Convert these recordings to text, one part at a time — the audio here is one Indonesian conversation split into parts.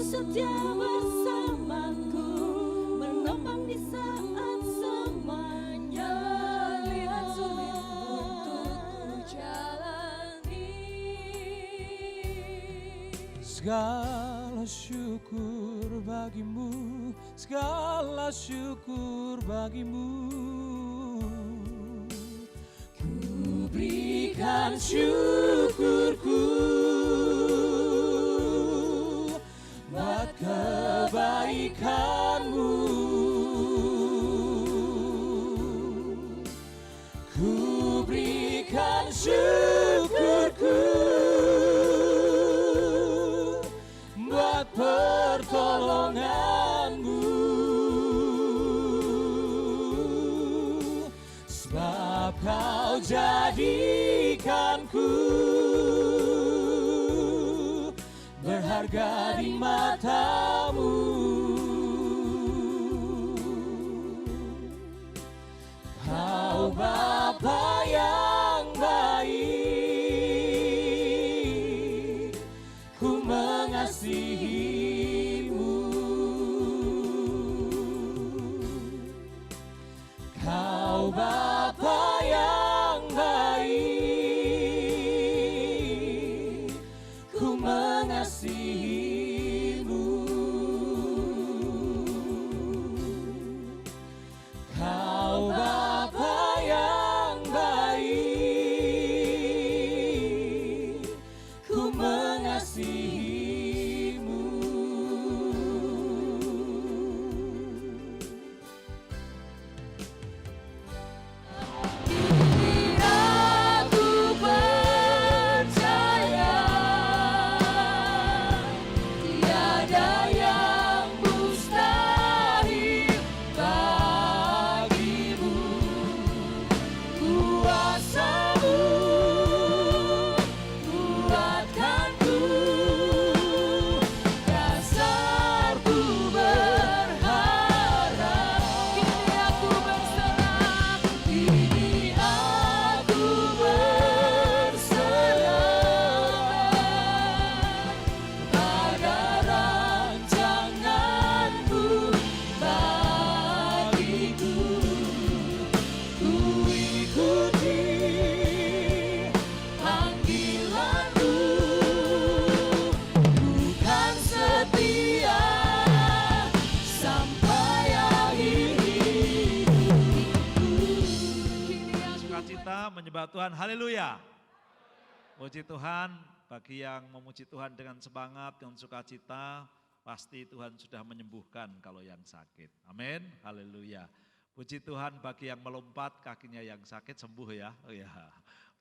setia bersamaku, menopang di saat semuanya lihat sulit untuk jalani. Segala syukur bagimu, segala syukur bagimu. Ku berikan syukurku buat kebaikanmu. Ku berikan syukurku buat pertolonganmu, sebab kau jadikanku berharga di matamu. Kau Bapa yang baik, ku mengasihimu. Kau Bapa yang baik, ku mengasihimu. Kau Bapa yang baik, ku mengasihimu. Aku percaya tiada yang mustahil bagimu. Kuasa-Mu kuatkanku, dasarku berharap. Kini aku berserah, kini aku berserah pada rancangan-Mu bagiku. Ku ikuti panggilan-Mu, bukan setia sampai akhir hidupku. Sukacita menyembah Tuhan, haleluya. Puji Tuhan, bagi yang memuji Tuhan dengan semangat, dengan sukacita, pasti Tuhan sudah menyembuhkan kalau yang sakit. Amin, haleluya. Puji Tuhan, bagi yang melompat kakinya yang sakit sembuh ya. Oh ya.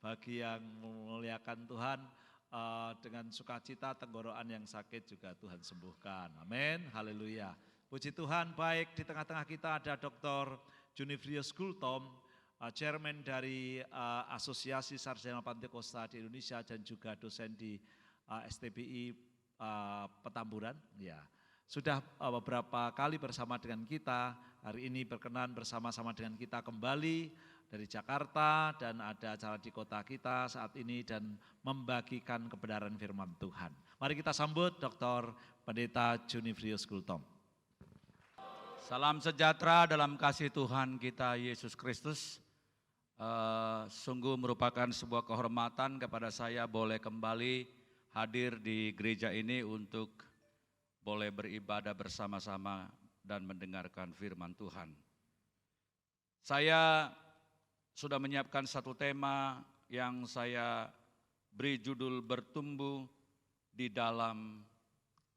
Bagi yang memuliakan Tuhan dengan sukacita, tenggorokan yang sakit juga Tuhan sembuhkan. Amin, haleluya. Puji Tuhan, baik di tengah-tengah kita ada Dr. Junifrius Gultom, Chairman dari Asosiasi Sarjana Pantekosta di Indonesia dan juga dosen di STBI Petamburan. Ya, sudah beberapa kali bersama dengan kita, hari ini berkenan bersama-sama dengan kita kembali dari Jakarta dan ada acara di kota kita saat ini dan membagikan kebenaran firman Tuhan. Mari kita sambut Dr. Pendeta Junifrius Gultom. Salam sejahtera dalam kasih Tuhan kita Yesus Kristus. Sungguh merupakan sebuah kehormatan kepada saya boleh kembali hadir di gereja ini untuk boleh beribadah bersama-sama dan mendengarkan firman Tuhan. Saya sudah menyiapkan satu tema yang saya beri judul bertumbuh di dalam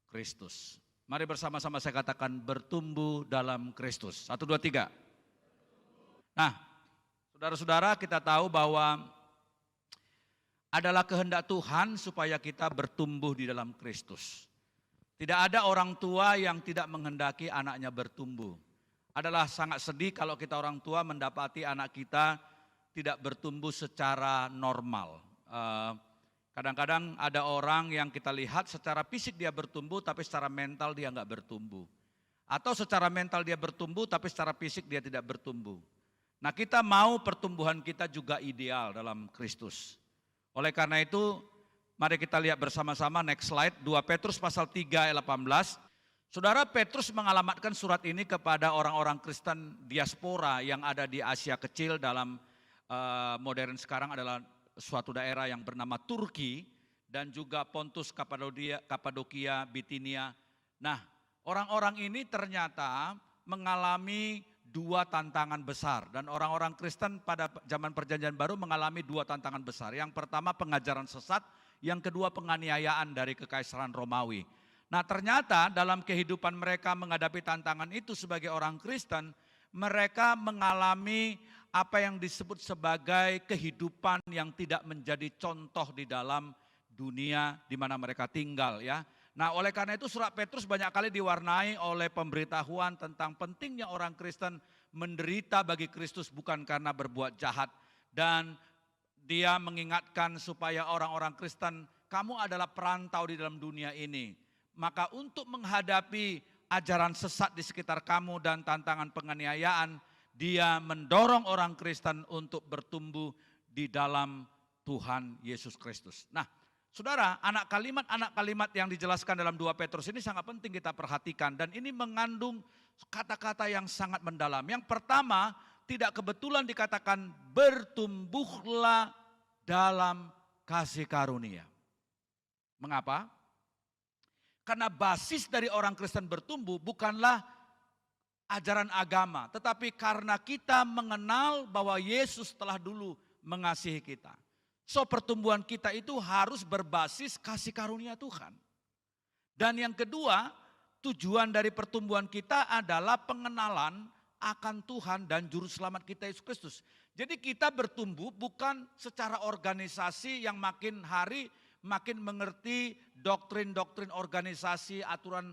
Kristus. Mari bersama-sama saya katakan bertumbuh dalam Kristus. 1, 2, 3. Nah, saudara-saudara, kita tahu bahwa adalah kehendak Tuhan supaya kita bertumbuh di dalam Kristus. Tidak ada orang tua yang tidak menghendaki anaknya bertumbuh. Adalah sangat sedih kalau kita orang tua mendapati anak kita tidak bertumbuh secara normal. Kadang-kadang ada orang yang kita lihat secara fisik dia bertumbuh tapi secara mental dia nggak bertumbuh. Atau secara mental dia bertumbuh tapi secara fisik dia tidak bertumbuh. Nah, kita mau pertumbuhan kita juga ideal dalam Kristus. Oleh karena itu, mari kita lihat bersama-sama next slide, 2 Petrus pasal 3 ayat 18. Saudara, Petrus mengalamatkan surat ini kepada orang-orang Kristen diaspora yang ada di Asia Kecil, dalam modern sekarang adalah suatu daerah yang bernama Turki, dan juga Pontus, Kapadokia, Bitinia. Nah, orang-orang ini ternyata mengalami dua tantangan besar, dan orang-orang Kristen pada zaman Perjanjian Baru mengalami dua tantangan besar. Yang pertama pengajaran sesat, yang kedua penganiayaan dari Kekaisaran Romawi. Nah, ternyata dalam kehidupan mereka menghadapi tantangan itu sebagai orang Kristen, mereka mengalami apa yang disebut sebagai kehidupan yang tidak menjadi contoh di dalam dunia di mana mereka tinggal, ya. Nah, oleh karena itu surat Petrus banyak kali diwarnai oleh pemberitahuan tentang pentingnya orang Kristen menderita bagi Kristus bukan karena berbuat jahat, dan dia mengingatkan supaya orang-orang Kristen, kamu adalah perantau di dalam dunia ini. Maka untuk menghadapi ajaran sesat di sekitar kamu dan tantangan penganiayaan, dia mendorong orang Kristen untuk bertumbuh di dalam Tuhan Yesus Kristus. Nah, saudara, anak kalimat yang dijelaskan dalam 2 Petrus ini sangat penting kita perhatikan, dan ini mengandung kata-kata yang sangat mendalam. Yang pertama, tidak kebetulan dikatakan bertumbuhlah dalam kasih karunia. Mengapa? Karena basis dari orang Kristen bertumbuh bukanlah ajaran agama, tetapi karena kita mengenal bahwa Yesus telah dulu mengasihi kita. So, pertumbuhan kita itu harus berbasis kasih karunia Tuhan. Dan yang kedua, tujuan dari pertumbuhan kita adalah pengenalan akan Tuhan dan Juru Selamat kita Yesus Kristus. Jadi kita bertumbuh bukan secara organisasi yang makin hari makin mengerti doktrin-doktrin organisasi, aturan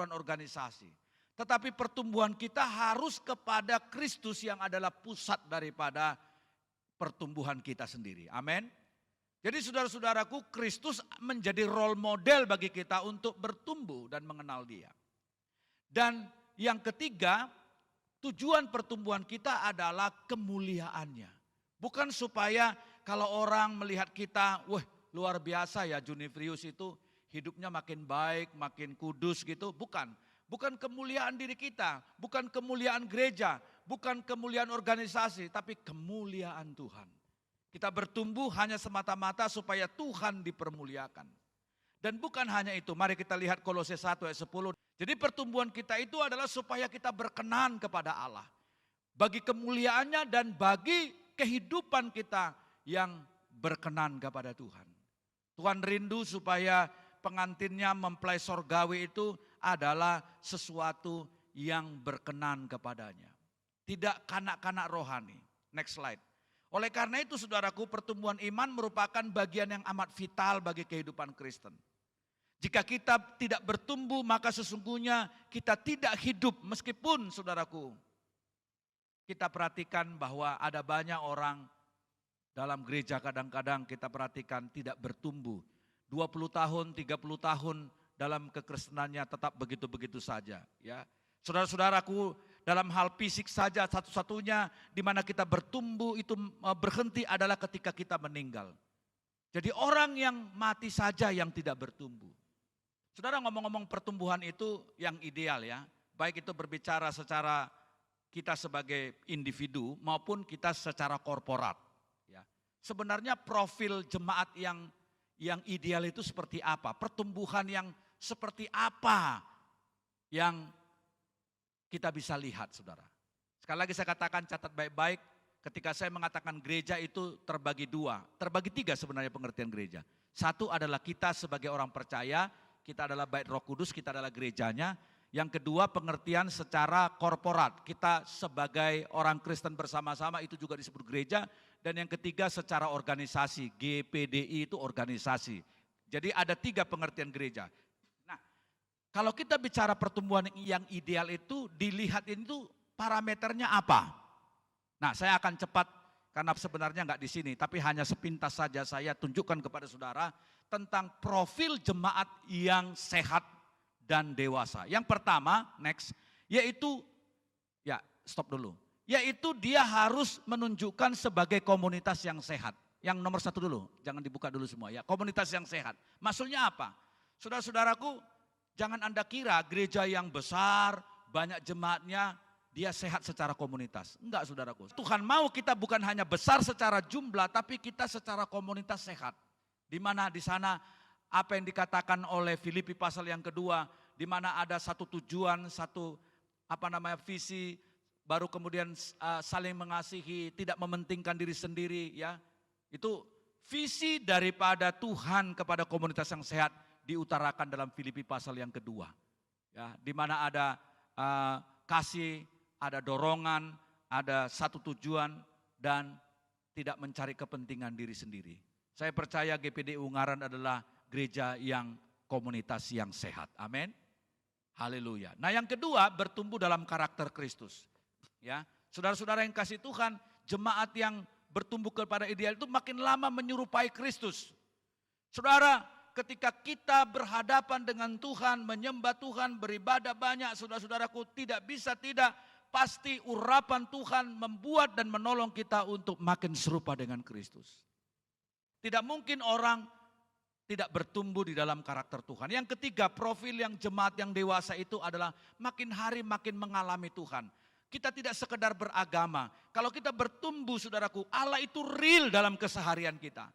organisasi. Tetapi pertumbuhan kita harus kepada Kristus yang adalah pusat daripada pertumbuhan kita sendiri. Amin. Jadi saudara-saudaraku, Kristus menjadi role model bagi kita untuk bertumbuh dan mengenal Dia. Dan yang ketiga, tujuan pertumbuhan kita adalah kemuliaannya. Bukan supaya kalau orang melihat kita, wah, luar biasa ya Junifrius itu hidupnya makin baik, makin kudus gitu. Bukan. Bukan kemuliaan diri kita, bukan kemuliaan gereja, bukan kemuliaan organisasi, tapi kemuliaan Tuhan. Kita bertumbuh hanya semata-mata supaya Tuhan dipermuliakan. Dan bukan hanya itu, mari kita lihat Kolose 1 ayat 10. Jadi pertumbuhan kita itu adalah supaya kita berkenan kepada Allah. Bagi kemuliaannya dan bagi kehidupan kita yang berkenan kepada Tuhan. Tuhan rindu supaya pengantinnya mempelai sorgawi itu adalah sesuatu yang berkenan kepadanya. Tidak kanak-kanak rohani. Next slide. Oleh karena itu saudaraku, pertumbuhan iman merupakan bagian yang amat vital bagi kehidupan Kristen. Jika kita tidak bertumbuh maka sesungguhnya kita tidak hidup, meskipun saudaraku kita perhatikan bahwa ada banyak orang dalam gereja kadang-kadang kita perhatikan tidak bertumbuh. 20 tahun, 30 tahun dalam kekristenannya tetap begitu-begitu saja. Ya, saudara-saudaraku, dalam hal fisik saja satu-satunya di mana kita bertumbuh itu berhenti adalah ketika kita meninggal. Jadi orang yang mati saja yang tidak bertumbuh. Saudara, ngomong-ngomong pertumbuhan itu yang ideal ya. Baik itu berbicara secara kita sebagai individu maupun kita secara korporat. Sebenarnya profil jemaat yang ideal itu seperti apa? Pertumbuhan yang seperti apa yang kita bisa lihat, saudara? Sekali lagi saya katakan, catat baik-baik, ketika saya mengatakan gereja itu terbagi dua, terbagi tiga sebenarnya pengertian gereja. Satu adalah kita sebagai orang percaya, kita adalah bait Roh Kudus, kita adalah gerejanya. Yang kedua pengertian secara korporat, kita sebagai orang Kristen bersama-sama itu juga disebut gereja. Dan yang ketiga secara organisasi, GPDI itu organisasi. Jadi ada tiga pengertian gereja. Nah, kalau kita bicara pertumbuhan yang ideal itu dilihat itu parameternya apa? Nah, saya akan cepat karena sebenarnya nggak di sini, tapi hanya sepintas saja saya tunjukkan kepada saudara tentang profil jemaat yang sehat dan dewasa. Yang pertama, next, yaitu, ya stop dulu. Yaitu dia harus menunjukkan sebagai komunitas yang sehat. Yang nomor satu dulu, jangan dibuka dulu semua ya. Komunitas yang sehat. Maksudnya apa? Saudara-saudaraku, Jangan Anda kira gereja yang besar, banyak jemaatnya, dia sehat secara komunitas. Enggak saudaraku. Tuhan mau kita bukan hanya besar secara jumlah, tapi kita secara komunitas sehat. Di mana di sana apa yang dikatakan oleh Filipi pasal yang kedua, di mana ada satu tujuan, satu visi, baru kemudian saling mengasihi, tidak mementingkan diri sendiri, ya. Itu visi daripada Tuhan kepada komunitas yang sehat diutarakan dalam Filipi pasal yang kedua. Ya, di mana ada kasih, ada dorongan, ada satu tujuan dan tidak mencari kepentingan diri sendiri. Saya percaya GPD Ungaran adalah gereja yang komunitas yang sehat. Amin. Haleluya. Nah, yang kedua, bertumbuh dalam karakter Kristus. Ya, saudara-saudara yang kasih Tuhan, jemaat yang bertumbuh kepada ideal itu makin lama menyerupai Kristus. Saudara, ketika kita berhadapan dengan Tuhan, menyembah Tuhan, beribadah banyak, saudara-saudaraku, tidak bisa tidak, pasti urapan Tuhan membuat dan menolong kita untuk makin serupa dengan Kristus. Tidak mungkin orang tidak bertumbuh di dalam karakter Tuhan. Yang ketiga, profil yang jemaat yang dewasa itu adalah makin hari makin mengalami Tuhan. Kita tidak sekedar beragama. Kalau kita bertumbuh, saudaraku, Allah itu real dalam keseharian kita.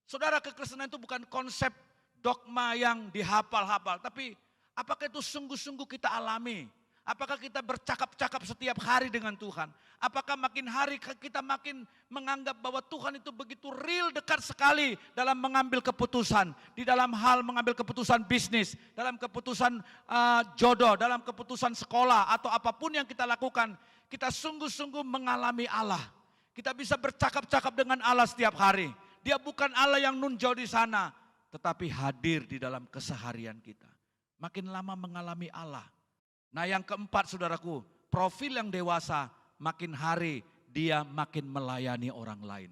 Saudara, kekristenan itu bukan konsep dogma yang dihafal-hafal, tapi apakah itu sungguh-sungguh kita alami? Apakah kita bercakap-cakap setiap hari dengan Tuhan? Apakah makin hari kita makin menganggap bahwa Tuhan itu begitu real, dekat sekali dalam mengambil keputusan, di dalam hal mengambil keputusan bisnis, dalam keputusan jodoh, dalam keputusan sekolah atau apapun yang kita lakukan, kita sungguh-sungguh mengalami Allah. Kita bisa bercakap-cakap dengan Allah setiap hari. Dia bukan Allah yang nun jauh di sana, tetapi hadir di dalam keseharian kita. Makin lama mengalami Allah. Nah, yang keempat, saudaraku, profil yang dewasa, makin hari dia makin melayani orang lain.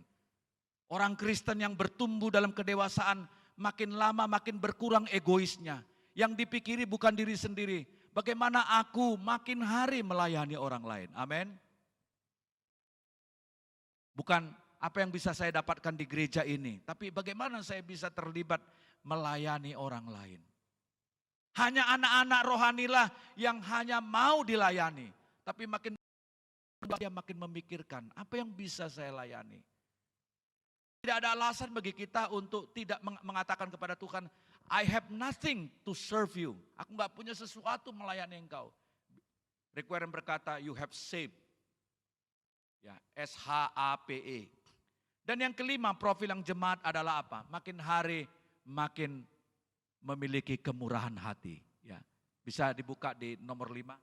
Orang Kristen yang bertumbuh dalam kedewasaan, makin lama makin berkurang egoisnya. Yang dipikiri bukan diri sendiri. Bagaimana aku makin hari melayani orang lain. Amin. Bukan apa yang bisa saya dapatkan di gereja ini, tapi bagaimana saya bisa terlibat melayani orang lain. Hanya anak-anak rohanilah yang hanya mau dilayani, tapi makin dia makin memikirkan apa yang bisa saya layani. Tidak ada alasan bagi kita untuk tidak mengatakan kepada Tuhan, I have nothing to serve you. Aku nggak punya sesuatu melayani engkau. Rick Warren berkata, you have saved. Ya, SHAPE. Dan yang kelima, profil yang jemaat adalah apa? Makin hari makin memiliki kemurahan hati. Ya, bisa dibuka di nomor 5.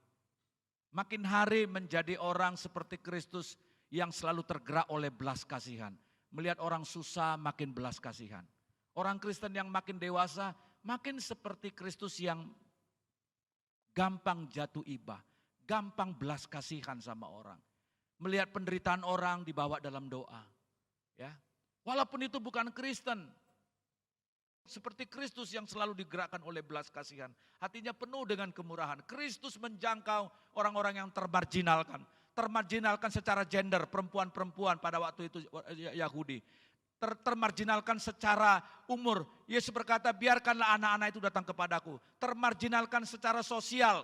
Makin hari menjadi orang seperti Kristus yang selalu tergerak oleh belas kasihan. Melihat orang susah makin belas kasihan. Orang Kristen yang makin dewasa makin seperti Kristus yang gampang jatuh iba. Gampang belas kasihan sama orang. Melihat penderitaan orang dibawa dalam doa. Ya, walaupun itu bukan Kristen, seperti Kristus yang selalu digerakkan oleh belas kasihan, hatinya penuh dengan kemurahan. Kristus menjangkau orang-orang yang termarginalkan secara gender, perempuan-perempuan pada waktu itu Yahudi, termarginalkan secara umur. Yesus berkata, biarkanlah anak-anak itu datang kepadaku. Termarginalkan secara sosial.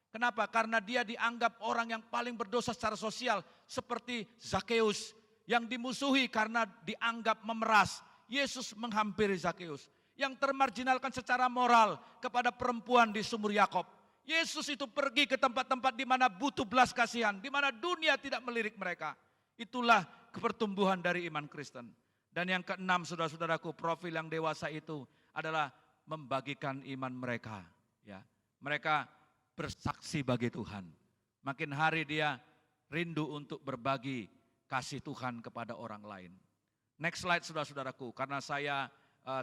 Kenapa? Karena dia dianggap orang yang paling berdosa secara sosial, seperti Zakeus, yang dimusuhi karena dianggap memeras. Yesus menghampiri Zakeus. Yang termarginalkan secara moral kepada perempuan di sumur Yakob. Yesus itu pergi ke tempat-tempat di mana butuh belas kasihan, di mana dunia tidak melirik mereka. Itulah pertumbuhan dari iman Kristen. Dan yang keenam, saudara-saudaraku, profil yang dewasa itu adalah membagikan iman mereka. Ya, mereka bersaksi bagi Tuhan. Makin hari dia rindu untuk berbagi kasih Tuhan kepada orang lain. Next slide, saudara-saudaraku, karena saya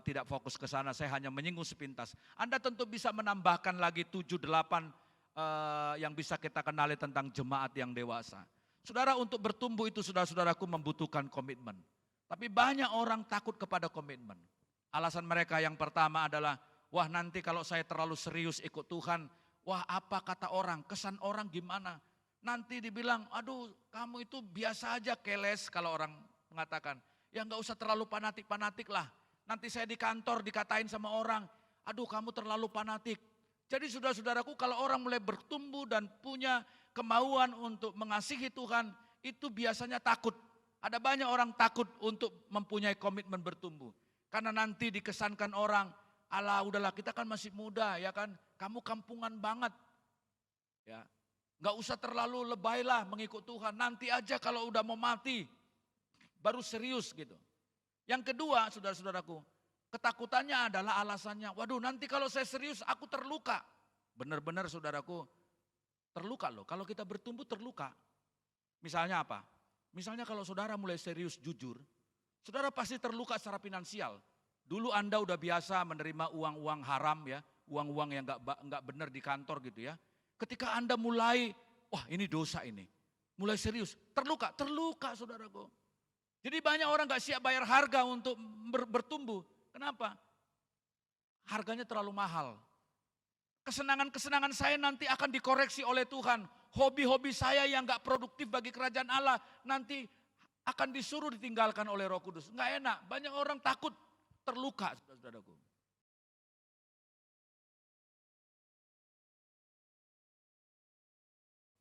tidak fokus ke sana, saya hanya menyinggung sepintas. Anda tentu bisa menambahkan lagi 7-8 yang bisa kita kenali tentang jemaat yang dewasa. Saudara, untuk bertumbuh itu saudara-saudaraku membutuhkan komitmen. Tapi banyak orang takut kepada komitmen. Alasan mereka yang pertama adalah, wah nanti kalau saya terlalu serius ikut Tuhan, wah apa kata orang, kesan orang gimana. Nanti dibilang, aduh kamu itu biasa aja keles kalau orang mengatakan. Ya nggak usah terlalu fanatik lah. Nanti saya di kantor dikatain sama orang, aduh kamu terlalu fanatik. Jadi saudara-saudaraku, kalau orang mulai bertumbuh dan punya kemauan untuk mengasihi Tuhan, itu biasanya takut. Ada banyak orang takut untuk mempunyai komitmen bertumbuh. Karena nanti dikesankan orang, alah udahlah kita kan masih muda ya kan, kamu kampungan banget. Ya, nggak usah terlalu lebay lah mengikut Tuhan, nanti aja kalau udah mau mati, baru serius gitu. Yang kedua saudara-saudaraku, ketakutannya adalah alasannya, waduh nanti kalau saya serius aku terluka. Benar-benar saudaraku, terluka loh, kalau kita bertumbuh terluka. Misalnya apa? Misalnya kalau saudara mulai serius jujur, saudara pasti terluka secara finansial. Dulu Anda udah biasa menerima uang-uang haram ya, uang-uang yang nggak benar di kantor gitu ya. Ketika Anda mulai, wah ini dosa ini, mulai serius, terluka saudaraku. Jadi banyak orang gak siap bayar harga untuk bertumbuh. Kenapa? Harganya terlalu mahal. Kesenangan-kesenangan saya nanti akan dikoreksi oleh Tuhan. Hobi-hobi saya yang gak produktif bagi kerajaan Allah nanti akan disuruh ditinggalkan oleh Roh Kudus. Gak enak, banyak orang takut terluka saudaraku.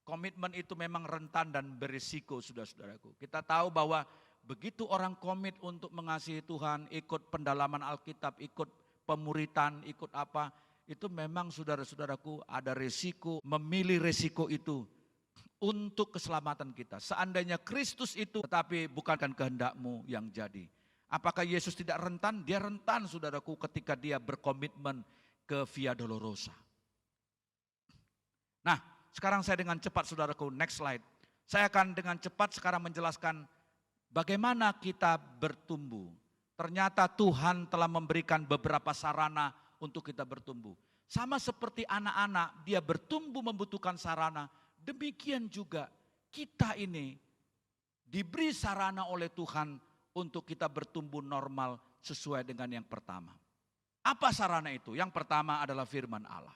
Komitmen itu memang rentan dan berisiko saudara-saudaraku. Kita tahu bahwa begitu orang komit untuk mengasihi Tuhan, ikut pendalaman Alkitab, ikut pemuritan, ikut apa, itu memang saudara-saudaraku ada risiko, memilih risiko itu untuk keselamatan kita. Seandainya Kristus itu, tetapi bukan kehendakmu yang jadi. Apakah Yesus tidak rentan? Dia rentan saudaraku ketika dia berkomitmen ke Via Dolorosa. Nah, sekarang saya dengan cepat saudaraku, next slide. Saya akan dengan cepat sekarang menjelaskan bagaimana kita bertumbuh. Ternyata Tuhan telah memberikan beberapa sarana untuk kita bertumbuh. Sama seperti anak-anak, dia bertumbuh membutuhkan sarana. Demikian juga kita ini diberi sarana oleh Tuhan untuk kita bertumbuh normal sesuai dengan yang pertama. Apa sarana itu? Yang pertama adalah firman Allah.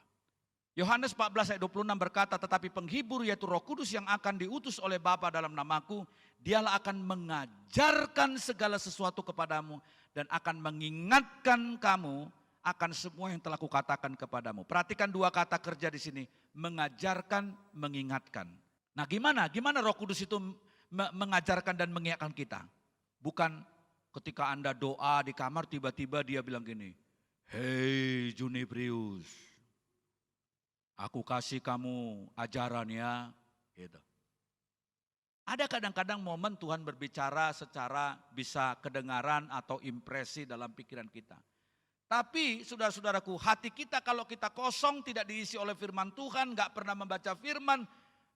Yohanes 14 ayat 26 berkata, tetapi penghibur yaitu Roh Kudus yang akan diutus oleh Bapa dalam namaku, dialah akan mengajarkan segala sesuatu kepadamu dan akan mengingatkan kamu akan semua yang telah kukatakan kepadamu. Perhatikan dua kata kerja di sini, mengajarkan, mengingatkan. Nah gimana Roh Kudus itu mengajarkan dan mengingatkan kita? Bukan ketika Anda doa di kamar tiba-tiba dia bilang gini, hei Junibrius, aku kasih kamu ajaran ya, gitu. Ada kadang-kadang momen Tuhan berbicara secara bisa kedengaran atau impresi dalam pikiran kita. Tapi saudara-saudaraku, hati kita kalau kita kosong tidak diisi oleh firman Tuhan, gak pernah membaca firman,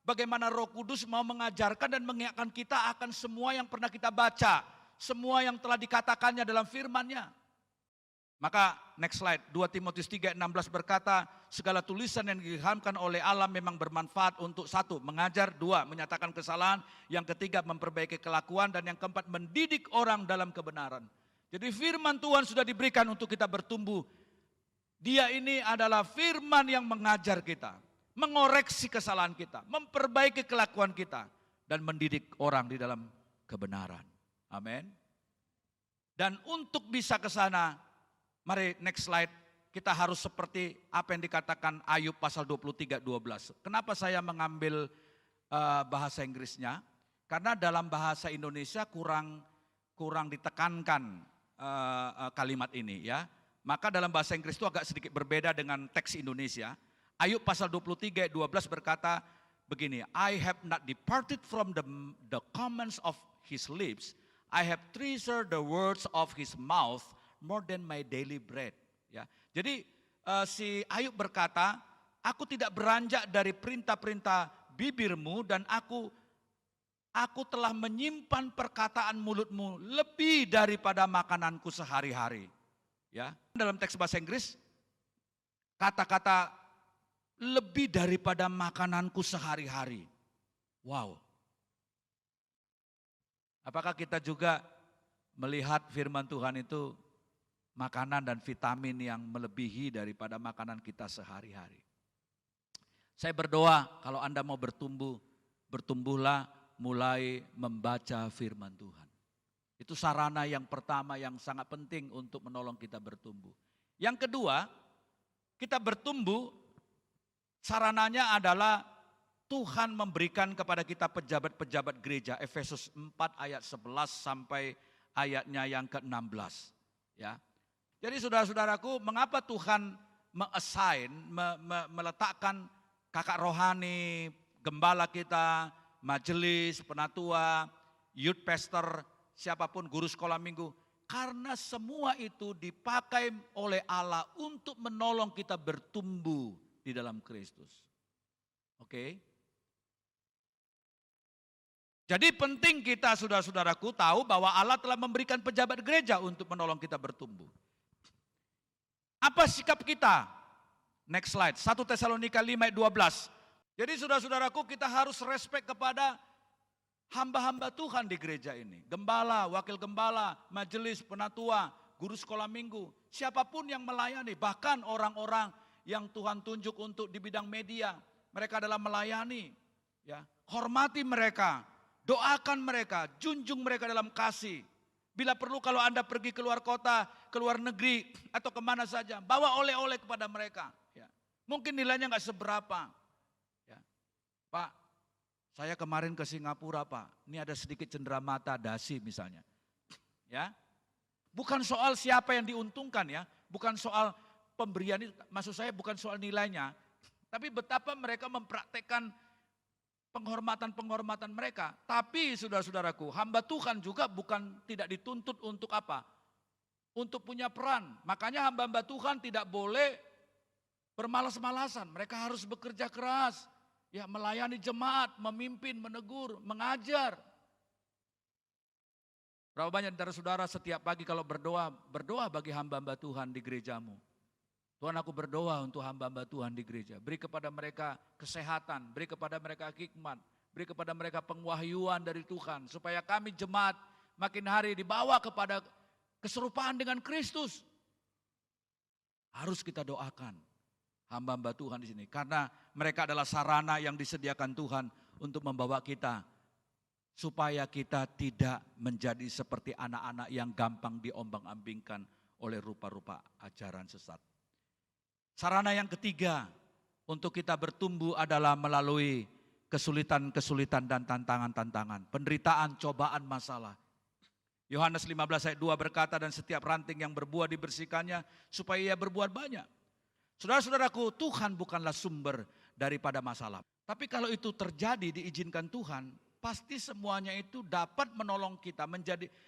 bagaimana Roh Kudus mau mengajarkan dan mengingatkan kita akan semua yang pernah kita baca, semua yang telah dikatakannya dalam firman-Nya. Maka next slide, 2 Timotius 3:16 berkata, segala tulisan yang diilhamkan oleh Allah memang bermanfaat untuk satu, mengajar, dua, menyatakan kesalahan, yang ketiga memperbaiki kelakuan, dan yang keempat mendidik orang dalam kebenaran. Jadi firman Tuhan sudah diberikan untuk kita bertumbuh. Dia ini adalah firman yang mengajar kita, mengoreksi kesalahan kita, memperbaiki kelakuan kita, dan mendidik orang di dalam kebenaran. Amin. Dan untuk bisa ke sana, mari next slide, kita harus seperti apa yang dikatakan Ayub pasal 23:12. Kenapa saya mengambil bahasa Inggrisnya? Karena dalam bahasa Indonesia kurang ditekankan kalimat ini ya. Maka dalam bahasa Inggris itu agak sedikit berbeda dengan teks Indonesia. Ayub pasal 23:12 berkata begini, I have not departed from the commands of his lips, I have treasured the words of his mouth more than my daily bread. Ya, jadi si Ayub berkata, aku tidak beranjak dari perintah-perintah bibirmu dan aku telah menyimpan perkataan mulutmu lebih daripada makananku sehari-hari. Ya, dalam teks bahasa Inggris kata-kata lebih daripada makananku sehari-hari. Wow. Apakah kita juga melihat firman Tuhan itu makanan dan vitamin yang melebihi daripada makanan kita sehari-hari? Saya berdoa kalau Anda mau bertumbuh, bertumbuhlah mulai membaca firman Tuhan. Itu sarana yang pertama yang sangat penting untuk menolong kita bertumbuh. Yang kedua, kita bertumbuh Sarananya adalah Tuhan memberikan kepada kita pejabat-pejabat gereja. Efesus 4 ayat 11 sampai ayatnya yang ke-16. Ya. Jadi saudara-saudaraku, mengapa Tuhan meletakkan kakak rohani, gembala kita, majelis, penatua, youth pastor, siapapun guru sekolah minggu. Karena semua itu dipakai oleh Allah untuk menolong kita bertumbuh di dalam Kristus. Oke? Jadi penting kita saudara-saudaraku tahu bahwa Allah telah memberikan pejabat gereja untuk menolong kita bertumbuh. Apa sikap kita? Next slide, 1 Tesalonika 5 ayat 12. Jadi saudara-saudaraku, kita harus respect kepada hamba-hamba Tuhan di gereja ini. Gembala, wakil gembala, majelis, penatua, guru sekolah minggu. Siapapun yang melayani, bahkan orang-orang yang Tuhan tunjuk untuk di bidang media. Mereka adalah melayani. Ya, hormati mereka, doakan mereka, junjung mereka dalam kasih. Bila perlu kalau Anda pergi keluar kota, keluar negeri, atau kemana saja, bawa oleh-oleh kepada mereka. Ya. Mungkin nilainya nggak seberapa. Ya. Pak, saya kemarin ke Singapura Pak, ini ada sedikit cenderamata dasi misalnya. Ya. Bukan soal siapa yang diuntungkan ya, bukan soal pemberian itu, maksud saya bukan soal nilainya, tapi betapa mereka mempraktekkan penghormatan-penghormatan mereka. Tapi saudara-saudaraku, hamba Tuhan juga bukan tidak dituntut untuk apa? Untuk punya peran. Makanya hamba-hamba Tuhan tidak boleh bermalas-malasan. Mereka harus bekerja keras. Ya, melayani jemaat, memimpin, menegur, mengajar. Berapa banyak antara saudara setiap pagi kalau berdoa bagi hamba-hamba Tuhan di gerejamu. Tuhan, aku berdoa untuk hamba-hamba Tuhan di gereja. Beri kepada mereka kesehatan, beri kepada mereka hikmat, beri kepada mereka pengwahyuan dari Tuhan. Supaya kami jemaat makin hari dibawa kepada keserupaan dengan Kristus. Harus kita doakan hamba-hamba Tuhan di sini. Karena mereka adalah sarana yang disediakan Tuhan untuk membawa kita. Supaya kita tidak menjadi seperti anak-anak yang gampang diombang-ambingkan oleh rupa-rupa ajaran sesat. Sarana yang ketiga untuk kita bertumbuh adalah melalui kesulitan-kesulitan dan tantangan-tantangan. Penderitaan, cobaan, masalah. Yohanes 15 ayat 2 berkata, dan setiap ranting yang berbuah dibersihkannya supaya ia berbuah banyak. Saudara-saudaraku, Tuhan bukanlah sumber daripada masalah. Tapi kalau itu terjadi diizinkan Tuhan, pasti semuanya itu dapat menolong kita,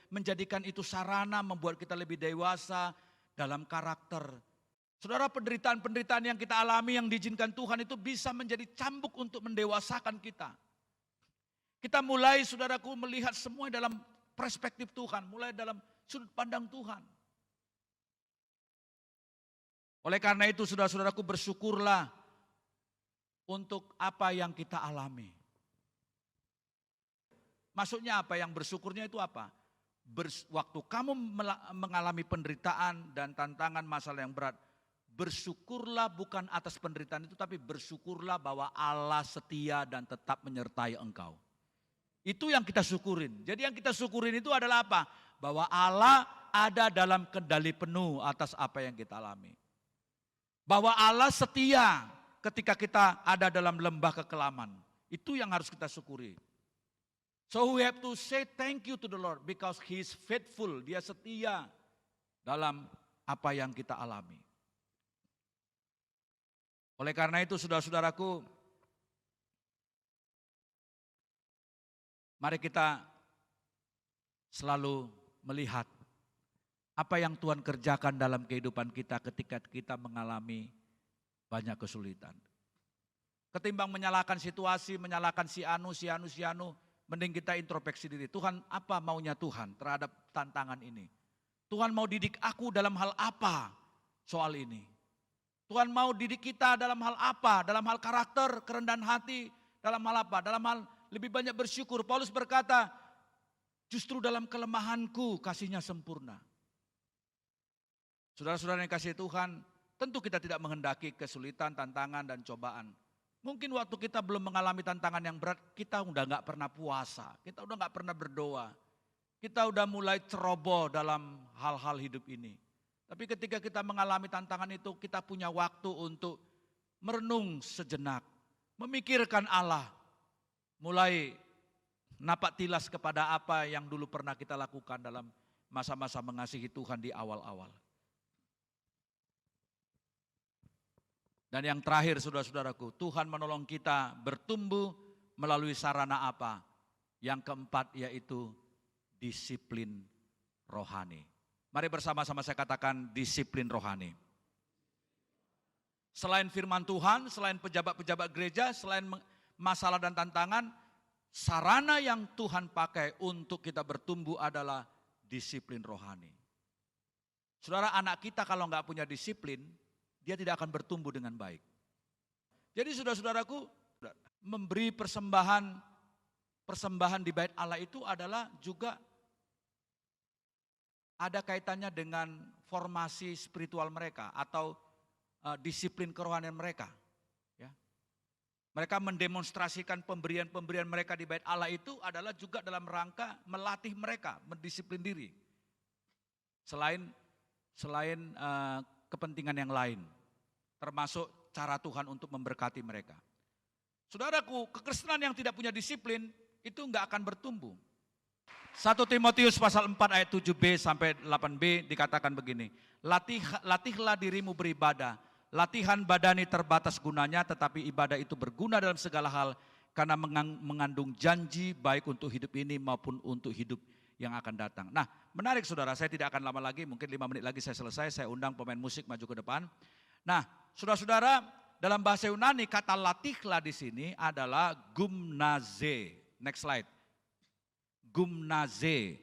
menjadikan itu sarana membuat kita lebih dewasa dalam karakter. Saudara, penderitaan-penderitaan yang kita alami yang diizinkan Tuhan itu bisa menjadi cambuk untuk mendewasakan kita. Kita mulai, saudaraku, melihat semua dalam perspektif Tuhan, mulai dalam sudut pandang Tuhan. Oleh karena itu, saudara-saudaraku, bersyukurlah untuk apa yang kita alami. Maksudnya apa? Yang bersyukurnya itu apa? Waktu kamu mengalami penderitaan dan tantangan masalah yang berat, bersyukurlah bukan atas penderitaan itu, tapi bersyukurlah bahwa Allah setia dan tetap menyertai engkau. Itu yang kita syukurin. Jadi yang kita syukurin itu adalah apa? Bahwa Allah ada dalam kendali penuh atas apa yang kita alami. Bahwa Allah setia ketika kita ada dalam lembah kekelaman. Itu yang harus kita syukuri. So we have to say thank you to the Lord because He is faithful. Dia setia dalam apa yang kita alami. Oleh karena itu saudara-saudaraku, mari kita selalu melihat apa yang Tuhan kerjakan dalam kehidupan kita ketika kita mengalami banyak kesulitan. Ketimbang menyalahkan situasi, menyalahkan si anu, mending kita introspeksi diri. Tuhan, apa maunya Tuhan terhadap tantangan ini? Tuhan mau didik aku dalam hal apa soal ini? Tuhan mau didik kita dalam hal apa? Dalam hal karakter, kerendahan hati, dalam hal apa? Dalam hal lebih banyak bersyukur. Paulus berkata, justru dalam kelemahanku kasih-Nya sempurna. Saudara-saudara yang kasih Tuhan, tentu kita tidak menghendaki kesulitan, tantangan, dan cobaan. Mungkin waktu kita belum mengalami tantangan yang berat, kita udah gak pernah puasa, kita udah gak pernah berdoa. Kita udah mulai ceroboh dalam hal-hal hidup ini. Tapi ketika kita mengalami tantangan itu, kita punya waktu untuk merenung sejenak, memikirkan Allah, mulai napak tilas kepada apa yang dulu pernah kita lakukan dalam masa-masa mengasihi Tuhan di awal-awal. Dan yang terakhir saudara-saudaraku, Tuhan menolong kita bertumbuh melalui sarana apa? Yang keempat yaitu disiplin rohani. Mari bersama-sama saya katakan disiplin rohani. Selain firman Tuhan, selain pejabat-pejabat gereja, selain masalah dan tantangan, sarana yang Tuhan pakai untuk kita bertumbuh adalah disiplin rohani. Saudara, anak kita kalau nggak punya disiplin, dia tidak akan bertumbuh dengan baik. Jadi saudara-saudaraku, memberi persembahan di bait Allah itu adalah juga ada kaitannya dengan formasi spiritual mereka atau disiplin kerohanian mereka. Ya. Mereka mendemonstrasikan pemberian-pemberian mereka di bait Allah itu adalah juga dalam rangka melatih mereka, mendisiplin diri. Selain kepentingan yang lain, termasuk cara Tuhan untuk memberkati mereka. Saudaraku, kekristenan yang tidak punya disiplin itu enggak akan bertumbuh. 1 Timotius pasal 4 ayat 7b sampai 8b dikatakan begini, latihlah dirimu beribadah, latihan badani terbatas gunanya, tetapi ibadah itu berguna dalam segala hal, karena mengandung janji baik untuk hidup ini maupun untuk hidup yang akan datang. Nah, menarik saudara, saya tidak akan lama lagi, mungkin 5 menit lagi saya selesai, saya undang pemain musik maju ke depan. Nah, saudara-saudara, dalam bahasa Yunani kata latihlah di sini adalah gumnaze. Next slide. Gumnaze.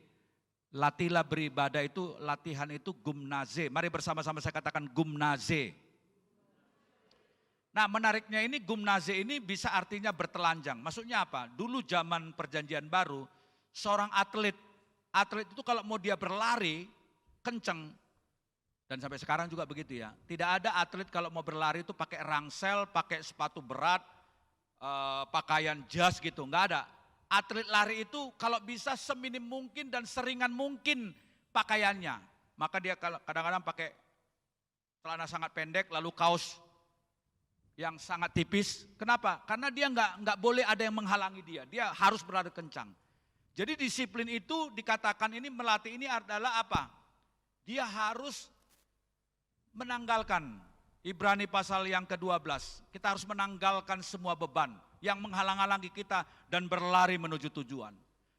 Latihlah beribadah itu, latihan itu gumnaze. Mari bersama-sama saya katakan gumnaze. Nah, menariknya ini gumnaze ini bisa artinya bertelanjang. Maksudnya apa? Dulu zaman perjanjian baru, seorang atlet itu kalau mau dia berlari kenceng, dan sampai sekarang juga begitu ya. Tidak ada atlet kalau mau berlari itu pakai rangsel, pakai sepatu berat, pakaian jas gitu, enggak ada. Atlet lari itu kalau bisa seminim mungkin dan seringan mungkin pakaiannya. Maka dia kadang-kadang pakai celana sangat pendek lalu kaos yang sangat tipis. Kenapa? Karena dia nggak boleh ada yang menghalangi dia. Dia harus berlari kencang. Jadi disiplin itu dikatakan ini melatih ini adalah apa? Dia harus menanggalkan, Ibrani pasal yang ke-12, kita harus menanggalkan semua beban yang menghalang-halangi kita dan berlari menuju tujuan.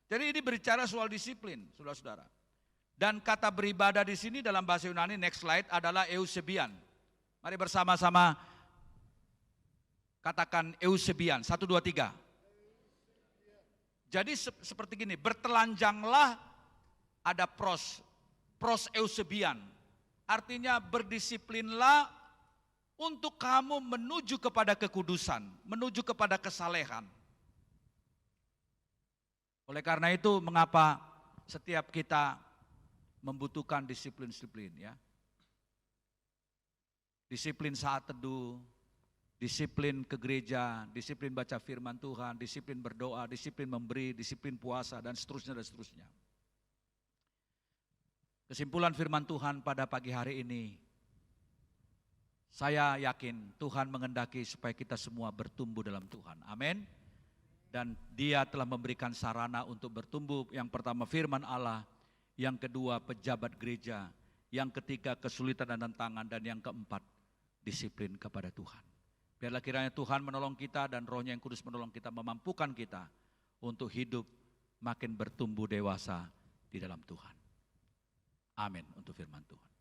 Jadi ini berbicara soal disiplin, saudara-saudara. Dan kata beribadah di sini dalam bahasa Yunani, next slide, adalah eusebian. Mari bersama-sama katakan eusebian, 1, 2, 3. Jadi seperti gini, bertelanjanglah ada pros eusebian. Artinya berdisiplinlah untuk kamu menuju kepada kekudusan, menuju kepada kesalehan. Oleh karena itu mengapa setiap kita membutuhkan disiplin-disiplin ya. Disiplin saat teduh, disiplin ke gereja, disiplin baca firman Tuhan, disiplin berdoa, disiplin memberi, disiplin puasa dan seterusnya dan seterusnya. Kesimpulan firman Tuhan pada pagi hari ini, saya yakin Tuhan mengendaki supaya kita semua bertumbuh dalam Tuhan. Amin. Dan Dia telah memberikan sarana untuk bertumbuh. Yang pertama firman Allah, yang kedua pejabat gereja, yang ketiga kesulitan dan tantangan, dan yang keempat disiplin kepada Tuhan. Biarlah kiranya Tuhan menolong kita dan Roh-Nya yang kudus menolong kita, memampukan kita untuk hidup makin bertumbuh dewasa di dalam Tuhan. Amin untuk firman Tuhan.